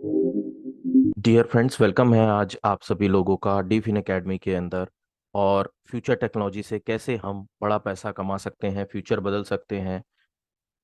Dear friends, welcome है आज आप सभी लोगों का डीफिन एकेडमी के अंदर। और फ्यूचर टेक्नोलॉजी से कैसे हम बड़ा पैसा कमा सकते हैं, फ्यूचर बदल सकते हैं,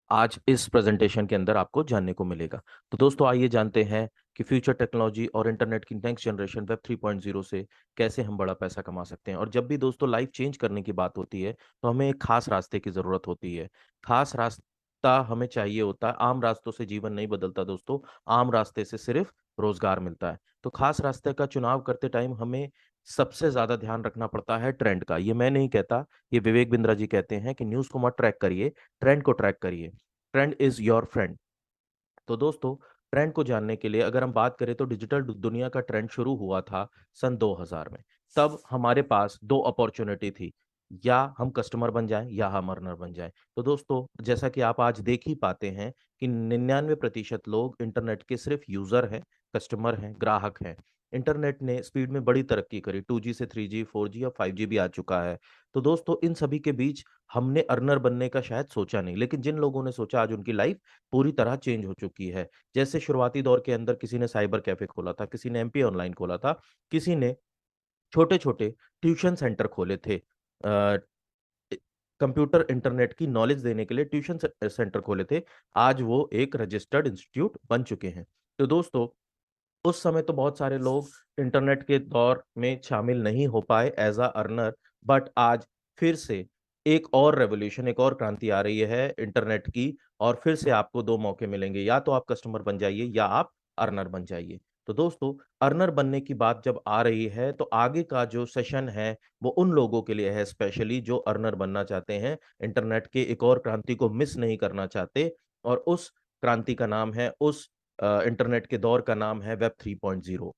आज इस प्रेजेंटेशन के अंदर आपको जानने को मिलेगा। तो दोस्तों, आइए जानते हैं कि फ्यूचर टेक्नोलॉजी और इंटरनेट की नेक्स्ट जनरेशन वेब 3.0 से कैसे हम बड़ा पैसा कमा सकते हैं। और जब भी दोस्तों लाइफ चेंज करने की बात होती है तो हमें एक खास रास्ते की ज़रूरत होती है। खास रास्ता हमें चाहिए होता है। आम रास्तों से जीवन नहीं बदलता दोस्तों, आम रास्ते से सिर्फ रोजगार मिलता है। तो खास रास्ते का चुनाव करते टाइम हमें सबसे ज्यादा ध्यान रखना पड़ता है ट्रेंड का। ये मैं नहीं कहता, ये विवेक बिंद्रा जी कहते हैं कि न्यूज़ को मत ट्रैक करिए, ट्रेंड को ट्रैक करिए। Trend is your friend. तो दोस्तों, ट्रेंड को जानने के लिए अगर हम बात करें तो डिजिटल दुनिया का ट्रेंड शुरू हुआ था सन 2000 में। तब हमारे पास दो अपॉर्चुनिटी थी, या हम कस्टमर बन जाएं या हम अर्नर बन जाएं। तो दोस्तों, जैसा कि आप आज देख ही पाते हैं कि 99% लोग इंटरनेट के सिर्फ यूजर हैं, कस्टमर हैं, ग्राहक हैं। इंटरनेट ने स्पीड में बड़ी तरक्की करी, 2G से 3G, 4G और 5G भी आ चुका है। तो दोस्तों, इन सभी के बीच हमने अर्नर बनने का शायद सोचा नहीं, लेकिन जिन लोगों ने सोचा आज उनकी लाइफ पूरी तरह चेंज हो चुकी है। जैसे शुरुआती दौर के अंदर किसी ने साइबर कैफे खोला था, किसी ने एमपी ऑनलाइन खोला था, किसी ने छोटे छोटे ट्यूशन सेंटर खोले थे। कंप्यूटर इंटरनेट की नॉलेज देने के लिए ट्यूशन सेंटर खोले थे। आज वो एक रजिस्टर्ड इंस्टीट्यूट बन चुके हैं। तो दोस्तों, उस समय तो बहुत सारे लोग इंटरनेट के दौर में शामिल नहीं हो पाए एज अ अर्नर, बट आज फिर से एक और रेवोल्यूशन, एक और क्रांति आ रही है इंटरनेट की। और फिर से आपको दो मौके मिलेंगे, या तो आप कस्टमर बन जाइए या आप अर्नर बन जाइए। तो दोस्तों, अर्नर बनने की बात जब आ रही है तो आगे का जो सेशन है वो उन लोगों के लिए है, स्पेशली जो अर्नर बनना चाहते हैं, इंटरनेट के एक और क्रांति को मिस नहीं करना चाहते। और उस क्रांति का नाम है, उस इंटरनेट के दौर का नाम है वेब 3.0।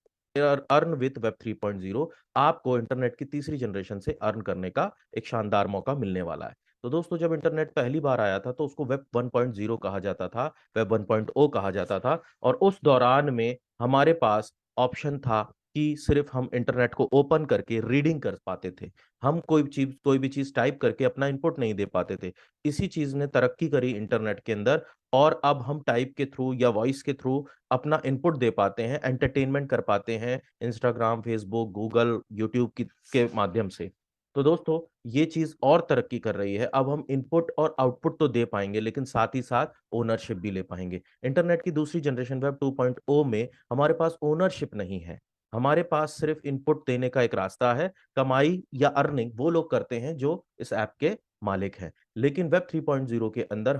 Earn with web 3.0। आपको इंटरनेट की तीसरी जनरेशन से अर्न करने का एक शानदार मौका मिलने वाला है। तो दोस्तों, जब इंटरनेट पहली बार आया था तो उसको वेब 1.0 कहा जाता था, वेब 1.0 कहा जाता था। और उस दौरान में हमारे पास ऑप्शन था कि सिर्फ हम इंटरनेट को ओपन करके रीडिंग कर पाते थे। हम कोई भी चीज टाइप करके अपना इनपुट नहीं दे पाते थे। इसी चीज ने तरक्की करी इंटरनेट के अंदर। और अब हम टाइप के थ्रू या वॉइस के थ्रू अपना इनपुट दे पाते हैं, एंटरटेनमेंट कर पाते हैं इंस्टाग्राम, फेसबुक, गूगल, यूट्यूब के माध्यम से। तो दोस्तों, ये चीज और तरक्की कर रही है। अब हम इनपुट और आउटपुट तो दे पाएंगे, लेकिन साथ ही साथ ओनरशिप भी ले पाएंगे। इंटरनेट की दूसरी जनरेशन वेब 2.0 में हमारे पास ओनरशिप नहीं है। हमारे पास सिर्फ इनपुट देने का एक रास्ता है। कमाई या अर्निंग वो लोग करते हैं जो इस ऐप के मालिक हैं। लेकिन वेब 3.0 के अंदर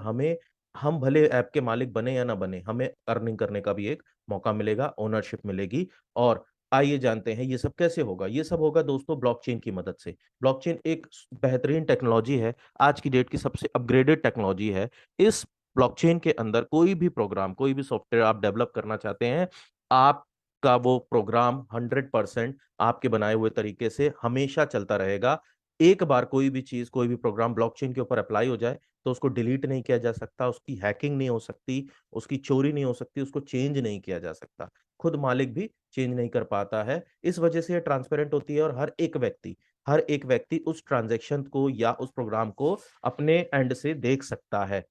हम भले ऐप के मालिक बने या ना बने, हमें अर्निंग करने का भी एक मौका मिलेगा, ओनरशिप मिलेगी। और आइए जानते हैं ये सब कैसे होगा। ये सब होगा दोस्तों ब्लॉकचेन की मदद से। ब्लॉकचेन एक बेहतरीन टेक्नोलॉजी है, आज की डेट की सबसे अपग्रेडेड टेक्नोलॉजी है। इस ब्लॉकचेन के अंदर कोई भी प्रोग्राम, कोई भी सॉफ्टवेयर आप डेवलप करना चाहते हैं, आपका वो प्रोग्राम 100% आपके बनाए हुए तरीके से हमेशा चलता रहेगा। एक बार कोई भी चीज, कोई भी प्रोग्राम ब्लॉकचेन के ऊपर अप्लाई हो जाए तो उसको डिलीट नहीं किया जा सकता, उसकी हैकिंग नहीं हो सकती, उसकी चोरी नहीं हो सकती, उसको चेंज नहीं किया जा सकता। खुद मालिक भी चेंज नहीं कर पाता है। इस वजह से ये ट्रांसपेरेंट होती है और हर एक व्यक्ति उस ट्रांजैक्शन को या उस प्रोग्राम को अपने एंड से देख सकता है।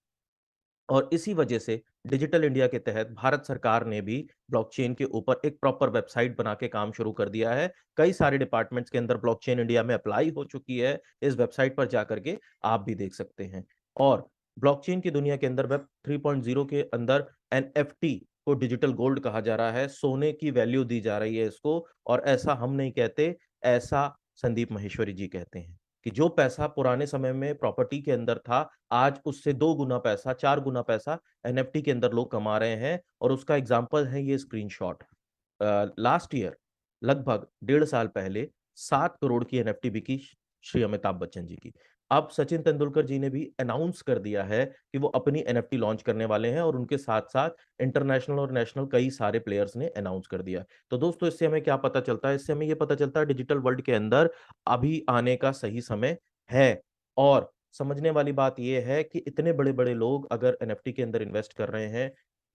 और इसी वजह से डिजिटल इंडिया के तहत भारत सरकार ने भी ब्लॉकचेन के ऊपर एक प्रॉपर वेबसाइट बना के काम शुरू कर दिया है। कई सारे डिपार्टमेंट्स के अंदर ब्लॉकचेन इंडिया में अप्लाई हो चुकी है। इस वेबसाइट पर जाकर के आप भी देख सकते हैं। और ब्लॉकचेन की दुनिया के अंदर वेब 3.0 के अंदर एनएफटी को डिजिटल गोल्ड कहा जा रहा है, सोने की वैल्यू दी जा रही है इसको। और ऐसा हम नहीं कहते, ऐसा संदीप माहेश्वरी जी कहते हैं कि जो पैसा पुराने समय में प्रॉपर्टी के अंदर था, आज उससे 2 गुना पैसा, 4 गुना पैसा एनएफटी के अंदर लोग कमा रहे हैं। और उसका एग्जाम्पल है ये स्क्रीनशॉट। लास्ट ईयर, लगभग 1.5 साल पहले, 7 करोड़ की एनएफटी बिकी श्री अमिताभ बच्चन जी की। अब सचिन तेंदुलकर जी ने भी अनाउंस कर दिया है कि वो अपनी एनएफटी लॉन्च करने वाले हैं, और उनके साथ साथ इंटरनेशनल और नेशनल कई सारे प्लेयर्स ने अनाउंस कर दिया। तो दोस्तों, इससे हमें क्या पता चलता है? इससे हमें ये पता चलता है डिजिटल वर्ल्ड के अंदर अभी आने का सही समय है। और समझने वाली बात यह है कि इतने बड़े बड़े लोग अगर एनएफटी के अंदर इन्वेस्ट कर रहे हैं,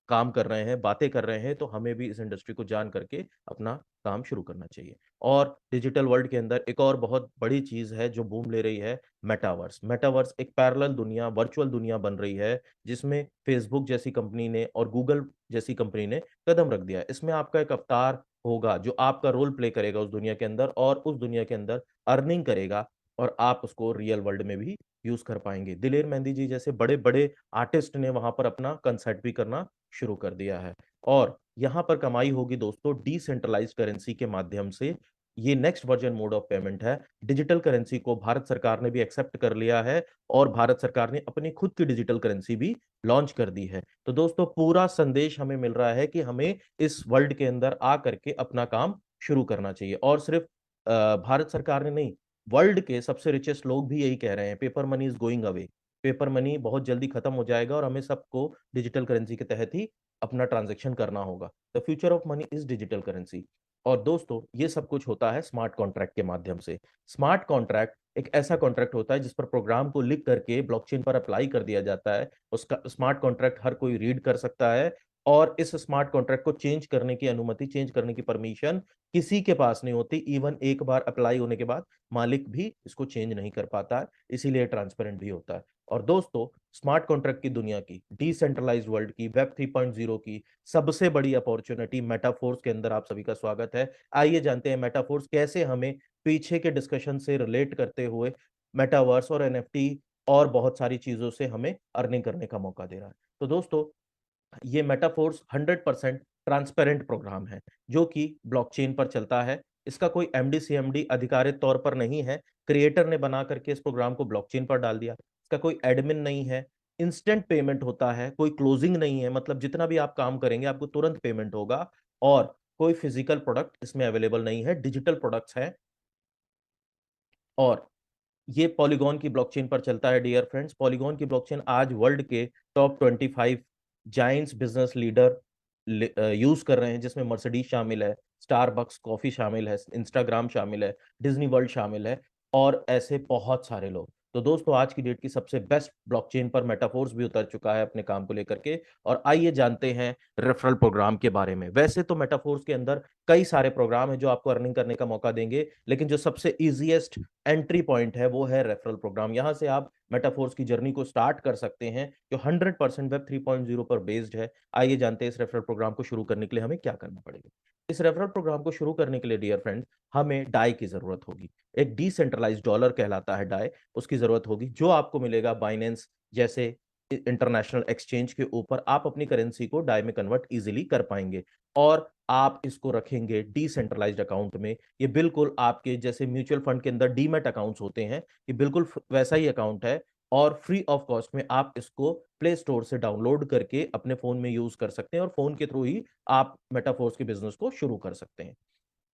काम कर रहे हैं, बातें कर रहे हैं, तो हमें भी इस इंडस्ट्री को जान करके अपना काम शुरू करना चाहिए। और डिजिटल वर्ल्ड के अंदर एक और बहुत बड़ी चीज है जो बूम ले रही है, मेटावर्स। मेटावर्स एक पैरेलल दुनिया, वर्चुअल दुनिया बन रही है, जिसमें फेसबुक जैसी कंपनी ने और गूगल जैसी कंपनी ने कदम रख दिया है। इसमें आपका एक अवतार होगा जो आपका रोल प्ले करेगा उस दुनिया के अंदर, और उस दुनिया के अंदर अर्निंग करेगा, और आप उसको रियल वर्ल्ड में भी यूज कर पाएंगे। दिलेर मेहंदी जी जैसे बड़े बड़े आर्टिस्ट ने वहां पर अपना कंसर्ट भी करना शुरू कर दिया है। और यहाँ पर कमाई होगी दोस्तों डिसेंट्रलाइज्ड करेंसी के माध्यम से। ये next version mode of payment है। डिजिटल करेंसी को भारत सरकार ने भी एक्सेप्ट कर लिया है, और भारत सरकार ने अपनी खुद की डिजिटल करेंसी भी लॉन्च कर दी है। तो दोस्तों पूरा संदेश हमें मिल रहा है कि हमें इस वर्ल्ड के अंदर आ करके अपना काम शुरू करना चाहिए। और सिर्फ भारत सरकार ने नहीं, वर्ल्ड के सबसे रिचेस्ट लोग भी यही कह रहे हैं, paper money is going away. Paper money बहुत जल्दी खत्म हो जाएगा और हमें सबको डिजिटल करेंसी के तहत ही अपना ट्रांजैक्शन करना होगा। The future of money is digital currency. और दोस्तों ये सब कुछ होता है स्मार्ट कॉन्ट्रैक्ट के माध्यम से। स्मार्ट कॉन्ट्रैक्ट एक ऐसा कॉन्ट्रैक्ट होता है जिस पर प्रोग्राम को लिख करके ब्लॉकचेन पर अप्लाई कर दिया जाता है। उसका स्मार्ट कॉन्ट्रैक्ट हर कोई रीड कर सकता है, और इस स्मार्ट कॉन्ट्रैक्ट को चेंज करने की अनुमति, चेंज करने की परमिशन किसी के पास नहीं होती। इवन एक बार अप्लाई होने के बाद मालिक भी इसको चेंज नहीं कर पाता है, इसीलिए ट्रांसपेरेंट भी होता है। और दोस्तों स्मार्ट कॉन्ट्रैक्ट की दुनिया की, डिसेंट्रलाइज्ड वर्ल्ड की, वेब 3.0 की सबसे बड़ी अपॉर्चुनिटी मेटाफोर्स के अंदर आप सभी का स्वागत है। आइए जानते हैं मेटाफोर्स कैसे हमें पीछे के डिस्कशन से रिलेट करते हुए मेटावर्स और एनएफटी और बहुत सारी चीजों से हमें अर्निंग करने का मौका दे रहा है। तो दोस्तों ये मेटाफोर्स 100% ट्रांसपेरेंट प्रोग्राम है जो कि ब्लॉकचेन पर चलता है। इसका कोई एमडी सीएमडी अधिकारित तौर पर नहीं है। क्रिएटर ने बना करके इस प्रोग्राम को ब्लॉकचेन पर डाल दिया। इसका कोई एडमिन नहीं है। इंस्टेंट पेमेंट होता है, कोई क्लोजिंग नहीं है, मतलब जितना भी आप काम करेंगे आपको तुरंत पेमेंट होगा। और कोई फिजिकल प्रोडक्ट इसमें अवेलेबल नहीं है, डिजिटल प्रोडक्ट्स हैं। और ये पॉलीगॉन की ब्लॉकचेन पर चलता है डियर फ्रेंड्स। पॉलीगॉन की ब्लॉकचेन आज वर्ल्ड के top 25 Giants business leader use कर रहे हैं, जिसमें मर्सिडीज शामिल है, स्टारबक्स कॉफी शामिल है, इंस्टाग्राम शामिल है, डिज्नी वर्ल्ड शामिल है, और ऐसे बहुत सारे लोग। तो दोस्तों आज की डेट की सबसे बेस्ट ब्लॉकचेन पर मेटाफोर्स भी उतर चुका है अपने काम को लेकर के। और आइए जानते हैं रेफरल प्रोग्राम के बारे में। वैसे तो मेटाफोर्स के अंदर कई सारे प्रोग्राम है जो आपको अर्निंग करने का मौका देंगे, लेकिन जो सबसे इजीएस्ट एंट्री पॉइंट है वो है रेफरल प्रोग्राम। यहां से आप मेटाफोर्स की जर्नी को स्टार्ट कर सकते हैं जो 100% वेब 3.0 पर बेस्ड है। आइए जानते हैं इस रेफरल प्रोग्राम को शुरू करने के लिए हमें क्या करना पड़ेगा। इस रेफरल प्रोग्राम को शुरू करने के लिए डियर फ्रेंड हमें डाई की जरूरत होगी। एक डिसेंट्रलाइज्ड डॉलर कहलाता है डाई, उसकी जरूरत होगी जो आपको मिलेगा बाइनेंस जैसे इंटरनेशनल एक्सचेंज के ऊपर। आप अपनी करेंसी को डाई में कन्वर्ट इजीली कर पाएंगे, और आप इसको रखेंगे डिसेंट्रलाइज्ड अकाउंट में। ये बिल्कुल आपके जैसे म्यूचुअल फंड के अंदर डीमैट अकाउंट्स होते हैं, ये बिल्कुल वैसा ही अकाउंट है। और फ्री ऑफ कॉस्ट में आप इसको प्ले स्टोर से डाउनलोड करके अपने फोन में यूज कर सकते हैं, और फोन के थ्रू ही आप मेटाफोर्स के बिजनेस को शुरू कर सकते हैं।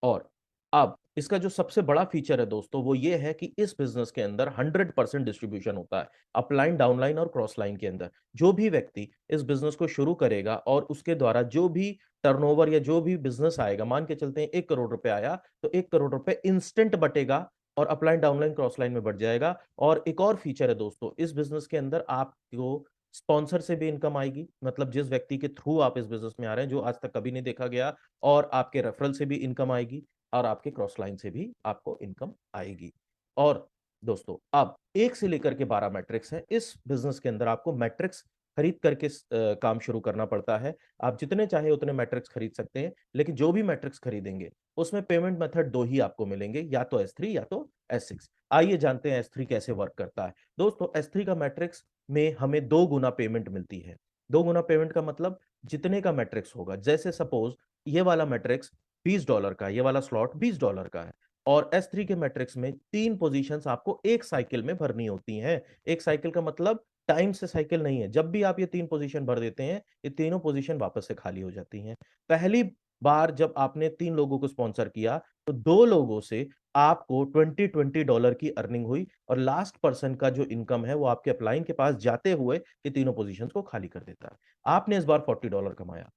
और अब इसका जो सबसे बड़ा फीचर है दोस्तों वो ये है कि इस बिजनेस के अंदर 100% डिस्ट्रीब्यूशन होता है, अपलाइन, डाउनलाइन और क्रॉस लाइन के अंदर। जो भी व्यक्ति इस बिजनेस को शुरू करेगा और उसके द्वारा जो भी टर्नओवर या जो भी बिजनेस आएगा, मान के चलते हैं 1 करोड़ रुपए आया, तो 1 करोड़ रुपए इंस्टेंट बटेगा और अपलाइन, डाउनलाइन, क्रॉस लाइन में बढ़ जाएगा। और एक और फीचर है दोस्तों, इस बिजनेस के अंदर आपको स्पॉन्सर से भी इनकम आएगी, मतलब जिस व्यक्ति के थ्रू आप इस बिजनेस में आ रहे हैं जो आज तक कभी नहीं देखा गया, और आपके रेफरल से भी इनकम आएगी, और आपके क्रॉस लाइन से भी आपको इनकम आएगी। और दोस्तों अब 1 से लेकर के 12 मैट्रिक्स हैं इस बिजनेस के अंदर। आपको मैट्रिक्स खरीद करके काम शुरू करना पड़ता है। आप जितने चाहे उतने मैट्रिक्स खरीद सकते हैं, लेकिन जो भी मैट्रिक्स खरीदेंगे उसमें पेमेंट मेथड दो ही आपको मिलेंगे, या तो S3 या तो S6। आइए जानते हैं S3 कैसे वर्क करता है। दोस्तों S3 का मैट्रिक्स में हमें 2 गुना पेमेंट मिलती है। 2 गुना पेमेंट का मतलब जितने का मैट्रिक्स होगा, जैसे सपोज ये वाला मैट्रिक्स $20 का, ये वाला स्लॉट $20 का है, और S3 के मैट्रिक्स में 3 पोजीशंस आपको एक साइकिल में भरनी होती हैं। एक साइकिल का मतलब टाइम से साइकिल नहीं है। जब भी आप ये 3 पोजीशन भर देते हैं, ये तीनों पोजीशन वापस से खाली हो जाती हैं। पहली बार जब आपने 3 लोगों को स्पॉन्सर किया तो 2 लोगों से आपको $20 की अर्निंग हुई, और लास्ट पर्सन का जो इनकम है वो आपके अपलाइन के पास जाते हुए ये तीनों पोजीशंस को खाली कर देता है। आपने इस बार $40 कमाया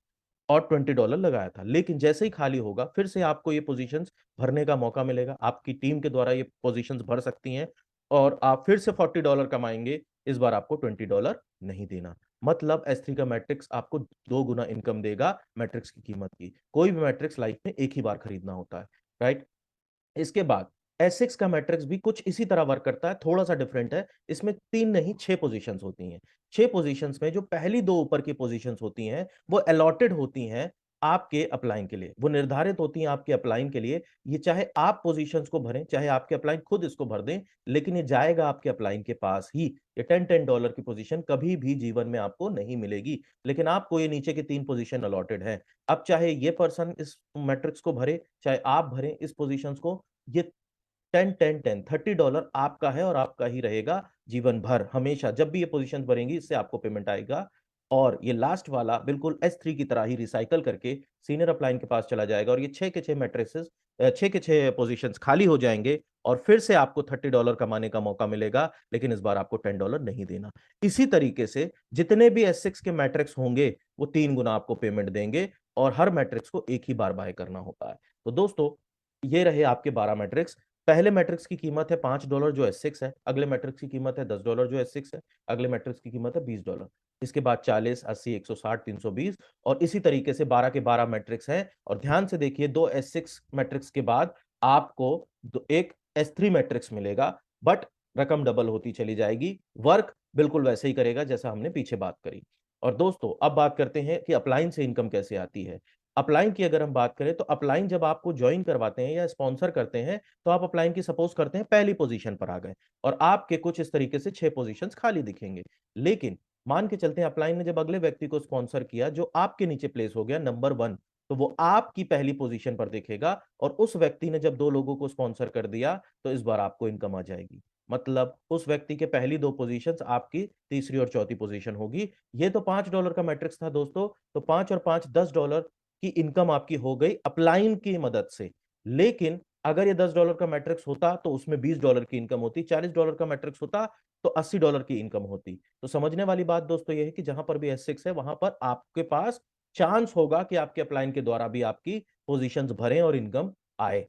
और $20 लगाया था, लेकिन जैसे ही खाली होगा फिर से आपको ये पोजीशंस भरने का मौका मिलेगा। आपकी टीम के द्वारा ये पोजीशंस भर सकती हैं, और आप फिर से $40 कमाएंगे। इस बार आपको $20 नहीं देना। मतलब S3 का मैट्रिक्स आपको 2 गुना इनकम देगा मैट्रिक्स की कीमत की। कोई भी मैट्रिक्स लाइफ में एक ही बार खरीदना होता है, राइट। इसके बाद S6 का मैट्रिक्स भी कुछ इसी तरह वर्क करता है, थोड़ा सा डिफरेंट है। इसमें 3 नहीं 6 पोजीशंस होती हैं। 6 पोजीशंस में जो पहली 2 ऊपर की पोजीशंस होती हैं वो अलॉटेड होती हैं आपके अपलाइन के लिए, वो निर्धारित होती हैं आपके अपलाइन के लिए। ये चाहे आप पोजीशंस को भरें, चाहे आपके अपलाइन खुद इसको भर दें, लेकिन ये जाएगा आपके अपलाइन के पास ही। ये $10 की पोजीशन कभी भी जीवन में आपको नहीं मिलेगी, लेकिन आपको ये नीचे की 3 पोजीशन अलॉटेड है। अब चाहे ये पर्सन इस मैट्रिक्स को भरे, चाहे आप भरें इस पोजीशंस को, ये 10 10 10 $30 आपका है और आपका ही रहेगा जीवन भर। हमेशा जब भी ये पोजीशन भरेंगी इससे आपको पेमेंट आएगा। और ये लास्ट वाला बिल्कुल S3 की तरह ही रिसाइकल करके सीनियर अपलाइन के पास चला जाएगा और ये 6 के 6 मैट्रिसेस, 6 के 6 पोजीशंस खाली हो जाएंगे और फिर से आपको $30 कमाने का मौका मिलेगा, लेकिन इस बार आपको $10 नहीं देना। इसी तरीके से जितने भी S6 के मैट्रिक्स होंगे वो 3 गुना आपको पेमेंट देंगे और हर मैट्रिक्स को एक ही बार बाय करना होता है। तो दोस्तों, ये रहे आपके 12 मैट्रिक्स। पहले मैट्रिक्स की कीमत है $5 जो S6 है, अगले मैट्रिक्स की कीमत है $10 जो S6 है, अगले मैट्रिक्स की कीमत है $20। इसके बाद 40, 80, 160, 320 और इसी तरीके से 12 के 12 मैट्रिक्स हैं। और ध्यान से देखिए, 2 S6 मैट्रिक्स के बाद आपको एक S3 मैट्रिक्स मिलेगा, बट रकम डबल होती चली जाएगी। वर्क बिल्कुल वैसे ही करेगा जैसा हमने पीछे बात करी। और दोस्तों, अब बात करते हैं कि अपलाइन से इनकम कैसे आती है। अपलाइन की अगर हम बात करें तो अपलाइन जब आपको ज्वाइन करवाते हैं या स्पॉन्सर करते हैं तो आप अपलाइन की सपोज करते हैं पहली पोजीशन पर आ गए और आपके कुछ इस तरीके से 6 पोजीशंस खाली दिखेंगे। लेकिन मान के चलते हैं अपलाइन ने जब अगले व्यक्ति को स्पॉन्सर किया जो आपके नीचे प्लेस हो गया नंबर 1, तो वो आपकी पहली पोजीशन पर दिखेगा और उस व्यक्ति ने जब 2 लोगों को स्पॉन्सर कर दिया तो इस बार आपको इनकम आ जाएगी। मतलब उस व्यक्ति के पहली 2 पोजीशंस आपकी तीसरी और चौथी पोजीशन होगी। ये तो $5 का मैट्रिक्स था दोस्तों, तो 5 और 5 $10 की इनकम आपकी हो गई अपलाइन की मदद से। लेकिन अगर ये $10 का मैट्रिक्स होता तो उसमें $20 की इनकम होती, $40 का मैट्रिक्स होता तो $80 की इनकम होती। तो समझने वाली बात दोस्तों ये है कि जहां पर भी S6 है वहां पर आपके पास चांस होगा कि आपके अपलाइन के द्वारा भी आपकी पोजीशंस भरें और इनकम आए,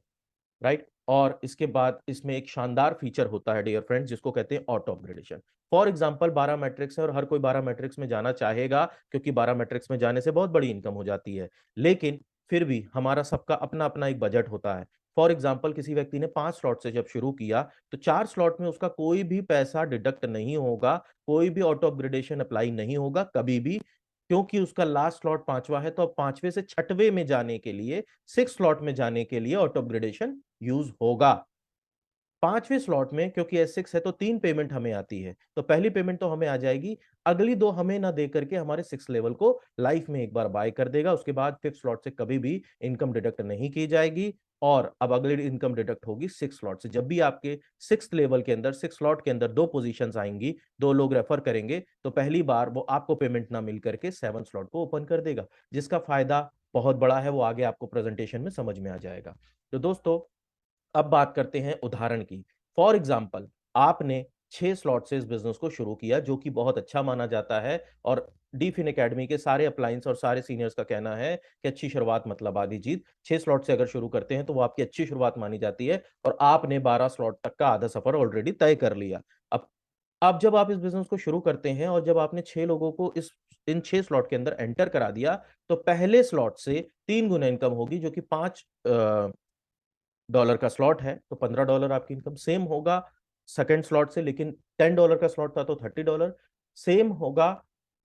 राइट। और इसके बाद इसमें एक शानदार फीचर होता है डियर फ्रेंड्स जिसको कहते हैं auto upgradation. For example 12 matrix है और हर कोई 12 मैट्रिक्स में जाना चाहेगा क्योंकि 12 मैट्रिक्स में जाने से बहुत बड़ी इनकम हो जाती है। लेकिन फिर भी हमारा सबका अपना अपना एक बजट होता है। फॉर एग्जाम्पल किसी व्यक्ति ने 5 स्लॉट से जब शुरू किया तो 4 स्लॉट में उसका कोई भी पैसा डिडक्ट नहीं होगा, कोई भी ऑटो अपग्रेडेशन अप्लाई नहीं होगा कभी भी, क्योंकि उसका लास्ट स्लॉट 5वां है। तो अब 5वें से 6वें में जाने के लिए, 6 स्लॉट में जाने के लिए ऑटो अपग्रेडेशन यूज होगा। 5वें स्लॉट में क्योंकि S6 है तो 3 पेमेंट हमें आती है, तो पहली पेमेंट तो हमें आ जाएगी, अगली 2 हमें ना दे करके हमारे 6 लेवल को लाइफ में एक बार बाय कर देगा। उसके बाद 5th स्लॉट से कभी भी इनकम डिडक्ट नहीं की जाएगी और अब अगली इनकम डिडक्ट होगी 6 स्लॉट से। जब भी आपके 6th लेवल के अंदर 6 स्लॉट के अंदर 2 पोजीशंस आएंगी, 2 लोग रेफर करेंगे, तो पहली बार वो आपको पेमेंट ना मिल करके 7 स्लॉट को ओपन कर देगा, जिसका फायदा बहुत बड़ा है, वो आगे आपको प्रेजेंटेशन में समझ में आ जाएगा। तो दोस्तों, अब बात करते हैं उदाहरण की। फॉर एग्जाम्पल आपने 6 स्लॉट से इस बिजनेस को शुरू किया जो कि बहुत अच्छा माना जाता है और डीफिन एकेडमी के सारे अप्लायंस और सारे सीनियर्स का कहना है कि अच्छी शुरुआत मतलब आधी जीत। 6 स्लॉट से अगर शुरू करते हैं तो वो आपकी अच्छी शुरुआत मानी जाती है और आपने 12 स्लॉट तक का आधा सफर ऑलरेडी तय कर लिया। अब जब आप इस बिजनेस को शुरू करते हैं और जब आपने 6 लोगों को इस इन 6 स्लॉट के अंदर एंटर करा दिया, तो पहले स्लॉट से 3 गुना इनकम होगी जो कि 5 डॉलर का स्लॉट है तो $15 आपकी इनकम। सेम होगा सेकंड स्लॉट से, लेकिन $10 का स्लॉट था तो $30। सेम होगा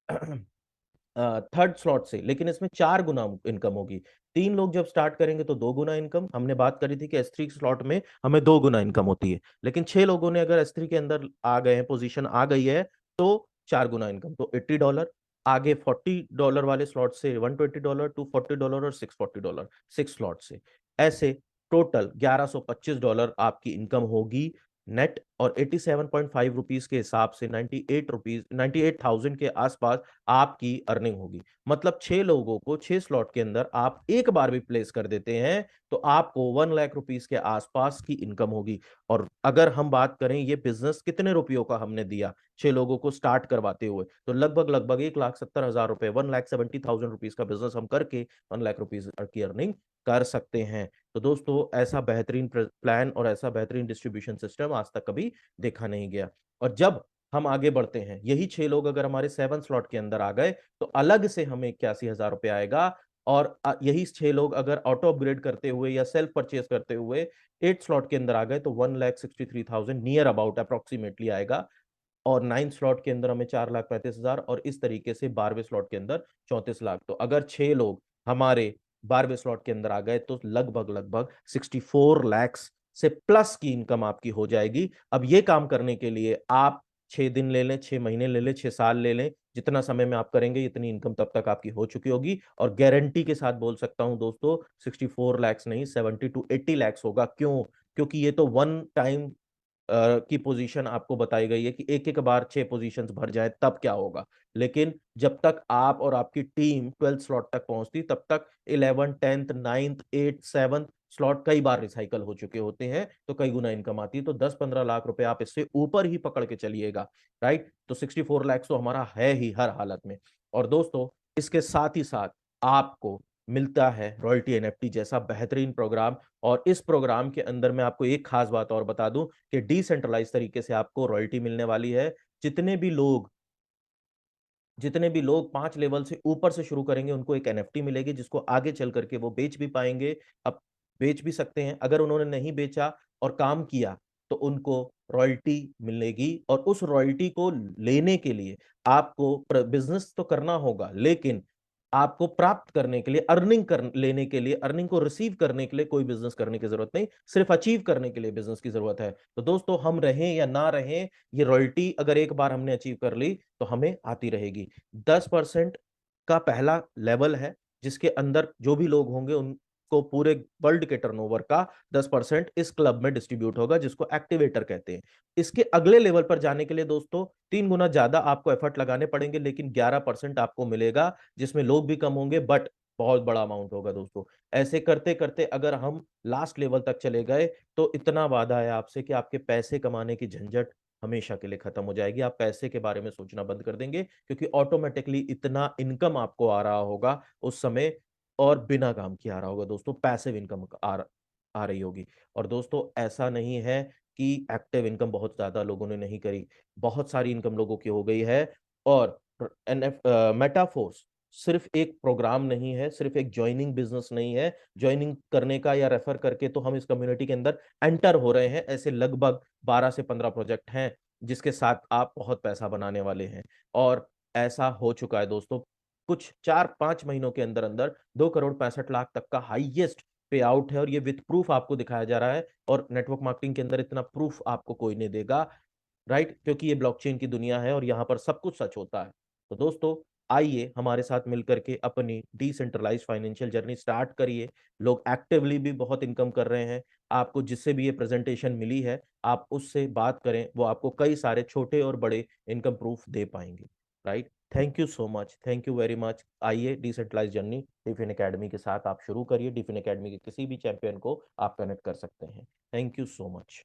थर्ड स्लॉट से, लेकिन इसमें 4 गुना इनकम होगी। 3 लोग जब स्टार्ट करेंगे तो 2 गुना इनकम। हमने बात करी थी कि S3 स्लॉट में हमें 2 गुना इनकम होती है, लेकिन 6 लोगों ने अगर S3 के अंदर आ गए हैं, पोजीशन आ गई है, तो 4 गुना इनकम तो $80। आगे $40 वाले स्लॉट से $120, $240 और $640 6 स्लॉट से। ऐसे टोटल $1125 आपकी इनकम होगी नेट। और 87.5 रुपीज के हिसाब से 98,000 के आसपास आपकी अर्निंग होगी। मतलब 6 लोगों को 6 स्लॉट के अंदर आप एक बार भी प्लेस कर देते हैं तो आपको 1 लाख रुपीस के आसपास की इनकम होगी। और अगर हम बात करें ये बिजनेस कितने रुपयों का हमने दिया 6 लोगों को स्टार्ट करवाते हुए, तो लगभग लगभग 1,70,000 रुपए, 1,70,000 रुपीज का बिजनेस हम करके 1 लाख रुपीज की अर्निंग कर सकते हैं। तो दोस्तों, ऐसा बेहतरीन प्लान और ऐसा बेहतरीन डिस्ट्रीब्यूशन सिस्टम आज तक कभी देखा नहीं गया। और जब हम आगे बढ़ते हैं। यही 6 लोग अगर हमारे 7 स्लॉट के अंदर आ गए तो अलग से हमें 81,000 रुपये आएगा। और यही 6 लोग अगर ऑटो अपग्रेड करते हुए या सेल्फ परचेज करते हुए 8 स्लॉट के अंदर आ गए तो 1,63,000 नियर अबाउट अप्रोक्सीमेटली आएगा। और 9 स्लॉट के अंदर हमें 4,35,000 और इस तरीके से 12वें स्लॉट के अंदर 34 लाख। तो अगर 6 लोग हमारे 12वें स्लॉट के अंदर आ गए तो लगभग लगभग 64 लाख से प्लस की इनकम आपकी हो जाएगी। अब ये काम करने के लिए आप 6 दिन ले लें, 6 महीने ले लें, 6 साल ले लें, जितना समय में आप करेंगे इतनी इनकम तब तक आपकी हो चुकी होगी। और गारंटी के साथ बोल सकता हूं दोस्तों, 64 लाख नहीं, 70 to 80 लाख होगा। क्यों? क्योंकि ये तो वन टाइम की पोजीशन आपको बताई गई है कि एक एक बार 6 पोजीशंस भर जाए तब क्या होगा। लेकिन जब तक आप और आपकी टीम 12 स्लॉट तक पहुंचती तब तक 11, 10th, 9th, 8th, 7th slot कई बार रिसाइकल हो चुके होते हैं, तो कई गुना इनकम आती है। तो 10-15 लाख रुपए आप इससे ऊपर ही पकड़ के चलिएगा। राइट, तो 64 लाख तो हमारा है ही हर हालत में। और दोस्तों, इसके साथ ही साथ आपको मिलता है रॉयल्टी एनएफटी जैसा बेहतरीन प्रोग्राम। और इस प्रोग्राम के अंदर मैं आपको एक खास बात और बता दूं कि डिसेंट्रलाइज तरीके से आपको रॉयल्टी मिलने वाली है। जितने भी लोग जितने भी लोग 5 लेवल से ऊपर से शुरू करेंगे उनको एक एनएफटी मिलेगी, जिसको आगे चल करके वो बेच भी पाएंगे। अब बेच भी सकते हैं। अगर उन्होंने नहीं बेचा और काम किया तो उनको रॉयल्टी मिलेगी। और उस रॉयल्टी को लेने के लिए आपको बिजनेस तो करना होगा, लेकिन आपको प्राप्त करने के लिए, अर्निंग कर लेने के लिए, अर्निंग को रिसीव करने के लिए कोई बिजनेस करने की जरूरत नहीं, सिर्फ अचीव करने के लिए बिजनेस की जरूरत है। तो दोस्तों, हम रहें या ना रहें, ये रॉयल्टी अगर एक बार हमने अचीव कर ली तो हमें आती रहेगी। 10% का पहला लेवल है, जिसके अंदर जो भी लोग होंगे उनको पूरे वर्ल्ड के टर्नओवर का 10% इस क्लब में डिस्ट्रीब्यूट होगा, जिसको एक्टिवेटर कहते हैं। इसके अगले लेवल पर जाने के लिए दोस्तों 3 गुना ज्यादा आपको एफर्ट लगाने पड़ेंगे, लेकिन 11% आपको मिलेगा, जिसमें लोग भी कम होंगे बट बहुत बड़ा अमाउंट होगा दोस्तों। ऐसे करते करते अगर हम लास्ट लेवल तक चले गए तो इतना वादा है आपसे कि आपके पैसे कमाने की झंझट हमेशा के लिए खत्म हो जाएगी। आप पैसे के बारे में सोचना बंद कर देंगे, क्योंकि ऑटोमेटिकली इतना इनकम आपको आ रहा होगा उस समय, और बिना काम किए आ रहा होगा दोस्तों, पैसिव इनकम आ रही होगी। और दोस्तों, ऐसा नहीं है कि एक्टिव इनकम बहुत ज्यादा लोगों ने नहीं करी, बहुत सारी इनकम लोगों की हो गई है। और एनएफ मेटाफोर्स सिर्फ एक प्रोग्राम नहीं है, सिर्फ एक ज्वाइनिंग बिजनेस नहीं है। ज्वाइनिंग करने का या रेफर करके तो हम इस कम्युनिटी के अंदर एंटर हो रहे हैं। ऐसे लगभग 12 से 15 प्रोजेक्ट हैं जिसके साथ आप बहुत पैसा बनाने वाले हैं। और ऐसा हो चुका है दोस्तों, कुछ 4-5 महीनों के अंदर अंदर 2,65 लाख तक का हाईएस्ट पे आउट है। और ये विथ प्रूफ आपको दिखाया जा रहा है। और नेटवर्क मार्केटिंग के अंदर इतना प्रूफ आपको कोई नहीं देगा। राइट, क्योंकि ये ब्लॉकचेन की दुनिया है और यहाँ पर सब कुछ सच होता है। तो दोस्तों, आइए हमारे साथ मिलकर के अपनी डिसेंट्रलाइज फाइनेंशियल जर्नी स्टार्ट करिए। लोग एक्टिवली भी बहुत इनकम कर रहे हैं। आपको जिससे भी ये प्रेजेंटेशन मिली है, आप उससे बात करें, वो आपको कई सारे छोटे और बड़े इनकम प्रूफ दे पाएंगे। Right, thank you so much, thank you very much. आइए, डिसेंट्रलाइज जर्नी डिफिन एकेडमी के साथ आप शुरू करिए। डिफिन एकेडमी के किसी भी चैंपियन को आप कनेक्ट कर सकते हैं। Thank you so much.